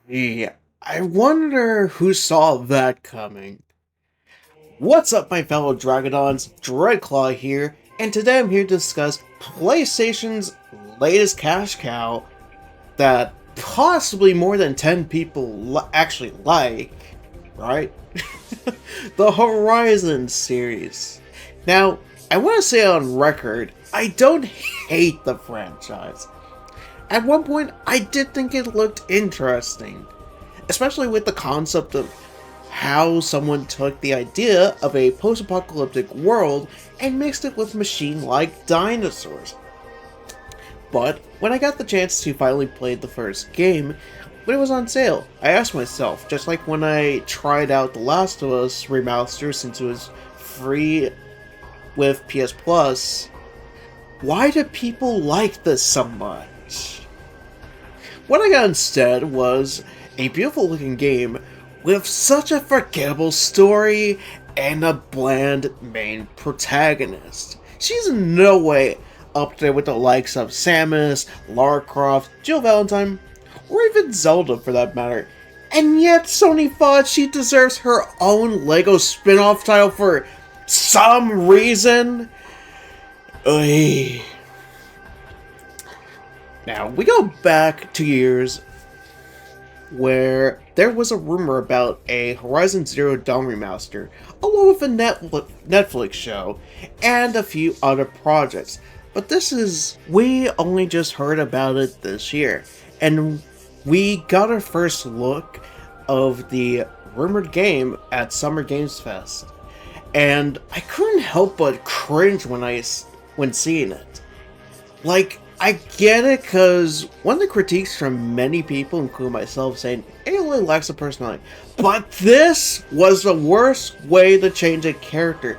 Yeah, I wonder who saw that coming. What's up, my fellow Dragodons? Dreadclaw here, and today I'm here to discuss PlayStation's latest cash cow that possibly more than 10 people actually like, right? The Horizon series. Now, I want to say on record, I don't hate the franchise. At one point, I did think it looked interesting, especially with the concept of how someone took the idea of a post-apocalyptic world and mixed it with machine-like dinosaurs. But when I got the chance to finally play the first game, when it was on sale, I asked myself, just like when I tried out The Last of Us remaster since it was free with PS Plus, why do people like this so much? What I got instead was a beautiful looking game with such a forgettable story and a bland main protagonist. She's in no way up there with the likes of Samus, Lara Croft, Jill Valentine, or even Zelda for that matter. And yet Sony thought she deserves her own LEGO spin-off title for some reason. Ugh. Now, we go back 2 years where there was a rumor about a Horizon Zero Dawn remaster, along with a Netflix show, and a few other projects. But we only just heard about it this year, and we got our first look of the rumored game at Summer Games Fest. And I couldn't help but cringe when seeing it. Like, I get it, because one of the critiques from many people, including myself, saying it really lacks a personality. But this was the worst way to change a character.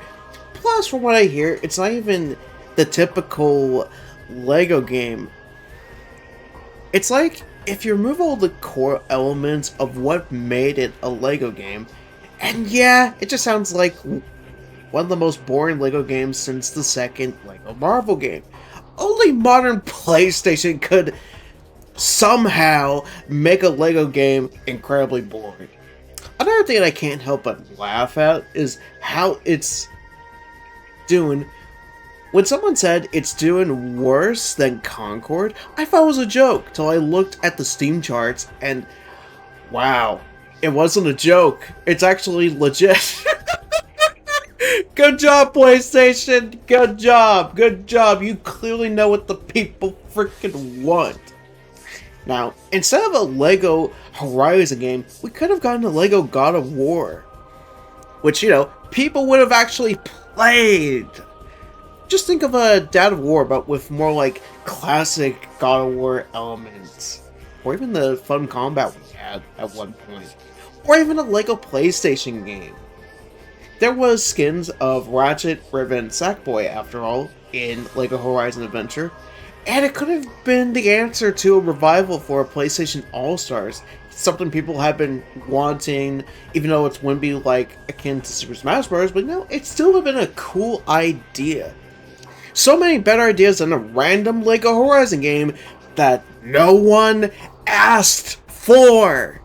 Plus, from what I hear, it's not even the typical LEGO game. It's like if you remove all the core elements of what made it a LEGO game, and yeah, it just sounds like one of the most boring LEGO games since the second LEGO Marvel game. Only modern PlayStation could somehow make a LEGO game incredibly boring. Another thing that I can't help but laugh at is how it's doing. When someone said it's doing worse than Concord, I thought it was a joke till I looked at the Steam charts and wow, it wasn't a joke. It's actually legit. Good job, PlayStation! Good job! Good job! You clearly know what the people freaking want. Now, instead of a LEGO Horizon game, we could have gotten a LEGO God of War. Which, you know, people would have actually played. Just think of a God of War, but with more like classic God of War elements. Or even the fun combat we had at one point. Or even a LEGO PlayStation game. There was skins of Ratchet, Riven, and Sackboy, after all, in LEGO Horizon Adventure, and it could have been the answer to a revival for PlayStation All-Stars, something people have been wanting, even though it wouldn't be like akin to Super Smash Bros., but no, it still would have been a cool idea. So many better ideas than a random LEGO Horizon game that no one asked for!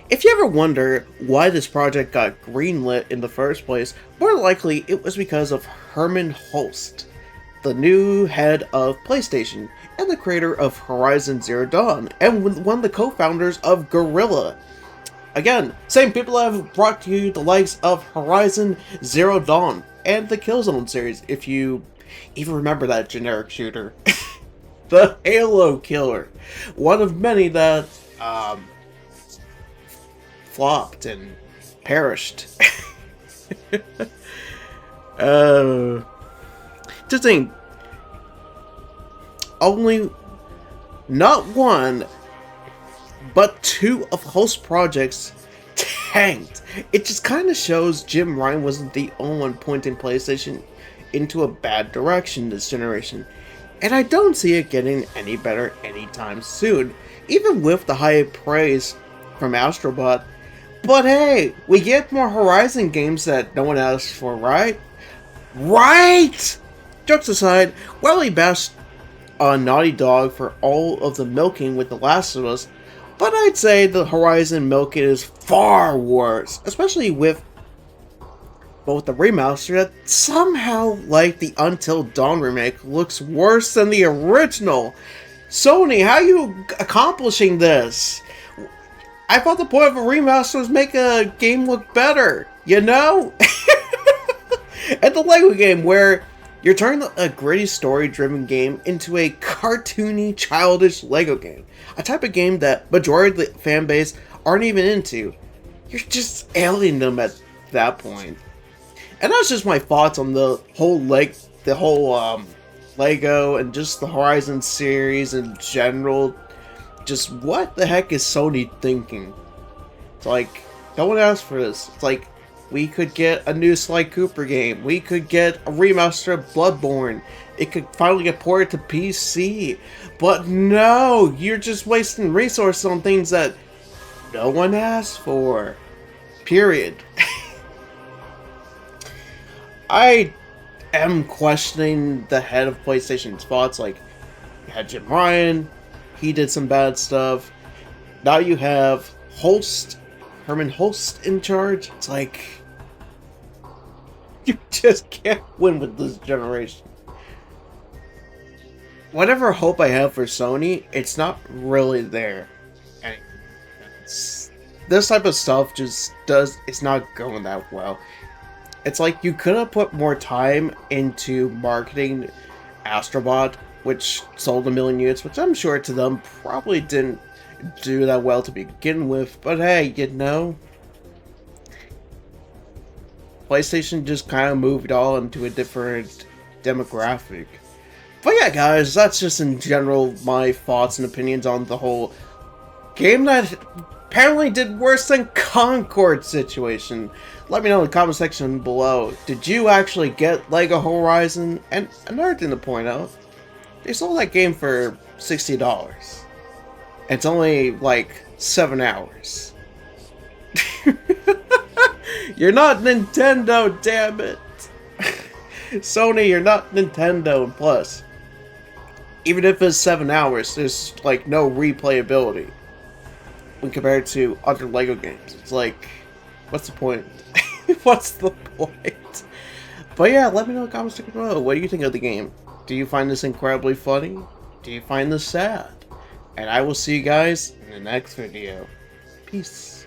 If you ever wonder why this project got greenlit in the first place, more likely it was because of Herman Holst, the new head of PlayStation, and the creator of Horizon Zero Dawn, and one of the co-founders of Guerrilla. Again, same people that have brought you the likes of Horizon Zero Dawn, and the Killzone series, if you even remember that generic shooter. The Halo Killer, one of many that, flopped and perished. To think, only not one, but two of Host projects tanked. It just kind of shows Jim Ryan wasn't the only one pointing PlayStation into a bad direction this generation. And I don't see it getting any better anytime soon, even with the high praise from Astrobot. But hey, we get more Horizon games that no one asked for, right? Right! Jokes aside, while he bashed on Naughty Dog for all of the milking with The Last of Us, but I'd say the Horizon milking is far worse, especially with both the remaster that somehow, like the Until Dawn remake, looks worse than the original. Sony, how are you accomplishing this? I thought the point of a remaster was make a game look better, you know? And the Lego game, where you're turning a gritty story-driven game into a cartoony, childish Lego game. A type of game that majority of the fan base aren't even into. You're just alienating them at that point. And that's just my thoughts on the whole Lego and just the Horizon series in general. Just what the heck is Sony thinking? It's like, no one asked for this. It's like, we could get a new Sly Cooper game. We could get a remaster of Bloodborne. It could finally get ported to PC. But no, you're just wasting resources on things that no one asked for. Period. I am questioning the head of PlayStation's thoughts. Like, you had Jim Ryan, he did some bad stuff. Now you have Herman Holst in charge. It's like, you just can't win with this generation. Whatever hope I have for Sony, it's not really there. And this type of stuff it's not going that well. It's like you could have put more time into marketing Astrobot, which sold 1 million units, which I'm sure to them probably didn't do that well to begin with, but hey, you know, PlayStation just kind of moved all into a different demographic. But yeah, guys, that's just in general my thoughts and opinions on the whole game that apparently did worse than Concord situation. Let me know in the comment section below. Did you actually get Lego Horizon? And another thing to point out, they sold that game for $60. It's only like 7 hours. You're not Nintendo, damn it. Sony, you're not Nintendo. And plus, even if it's 7 hours, there's like no replayability when compared to other Lego games. It's like, what's the point? What's the point? But yeah, let me know in the comments section below. What do you think of the game? Do you find this incredibly funny? Do you find this sad? And I will see you guys in the next video. Peace.